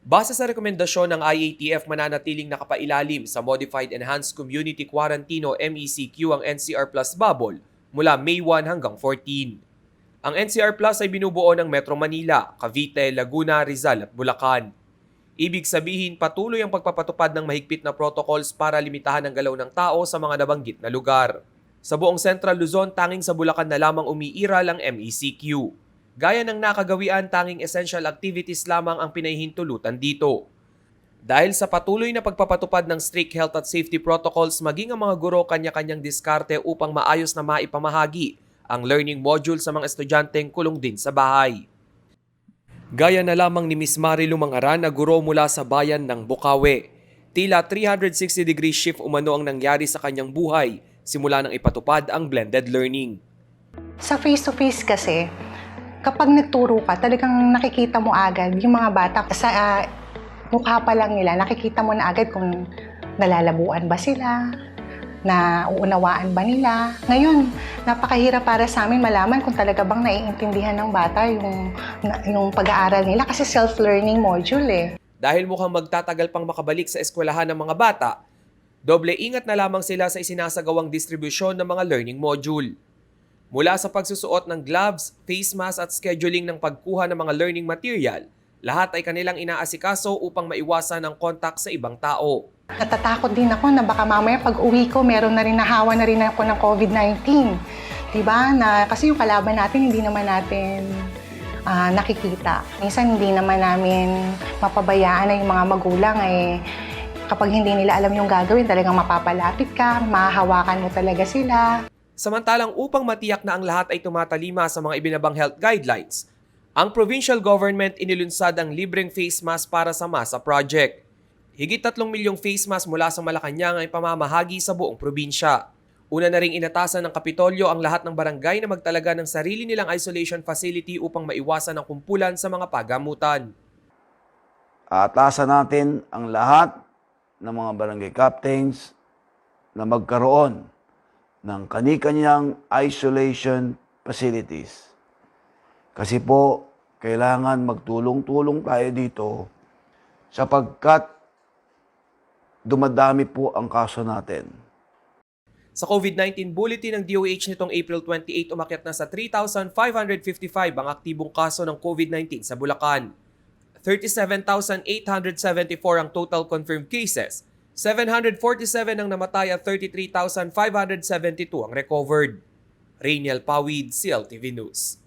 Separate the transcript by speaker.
Speaker 1: Base sa rekomendasyon ng IATF, mananatiling nakapailalim sa Modified Enhanced Community Quarantine o MECQ ang NCR Plus bubble mula May 1 hanggang 14. Ang NCR Plus ay binubuo ng Metro Manila, Cavite, Laguna, Rizal at Bulacan. Ibig sabihin, patuloy ang pagpapatupad ng mahigpit na protocols para limitahan ang galaw ng tao sa mga nabanggit na lugar. Sa buong Central Luzon, tanging sa Bulacan na lamang umiiral ang MECQ. Gaya ng nakagawian, tanging essential activities lamang ang pinahihintulutan dito. Dahil sa patuloy na pagpapatupad ng strict health at safety protocols, maging ang mga guro kanya-kanyang diskarte upang maayos na maipamahagi ang learning module sa mga estudyanteng kulong din sa bahay. Gaya na lamang ni Miss Mari Lumangaran na guro mula sa bayan ng Bukawe. Tila 360-degree shift umano ang nangyari sa kanyang buhay simula nang ipatupad ang blended learning.
Speaker 2: Sa face-to-face kasi, kapag nagturo ka, talagang nakikita mo agad yung mga bata. Sa mukha pa lang nila, nakikita mo na agad kung nalalabuan ba sila, na uunawaan ba nila. Ngayon, napakahirap para sa amin malaman kung talaga bang naiintindihan ng bata yung pag-aaral nila kasi self-learning module eh.
Speaker 1: Dahil mukhang magtatagal pang makabalik sa eskwelahan ng mga bata, doble ingat na lamang sila sa isinasagawang distribusyon ng mga learning module. Mula sa pagsusuot ng gloves, face mask at scheduling ng pagkuha ng mga learning material, lahat ay kanilang inaasikaso upang maiwasan ang kontak sa ibang tao.
Speaker 2: Natatakot din ako na baka mamaya pag uwi ko, meron na rin nahawa na rin ako ng COVID-19. Diba? Kasi yung kalaban natin, hindi naman natin nakikita. Minsan hindi naman namin mapabayaan na yung mga magulang kapag hindi nila alam yung gagawin, talagang mapapalapit ka, mahahawakan mo talaga sila.
Speaker 1: Samantalang upang matiyak na ang lahat ay tumatalima sa mga ibinabang health guidelines, ang provincial government inilunsad ang libreng face mask para sa masa project. Higit 3 milyong face mask mula sa Malacanang ay pamamahagi sa buong probinsya. Una na ring inatasan ng Kapitolyo ang lahat ng barangay na magtalaga ng sarili nilang isolation facility upang maiwasan ang kumpulan sa mga pagamutan.
Speaker 3: Atasan natin ang lahat ng mga barangay captains na magkaroon ng kani-kanyang isolation facilities. Kasi po, kailangan magtulong-tulong tayo dito sapagkat dumadami po ang kaso natin.
Speaker 1: Sa COVID-19 bulletin ng DOH nitong April 28, umakyat na sa 3,555 ang aktibong kaso ng COVID-19 sa Bulacan. 37,874 ang total confirmed cases, 747 ang namatay at 33,572 ang recovered. Rainiel Pawid, CLTV News.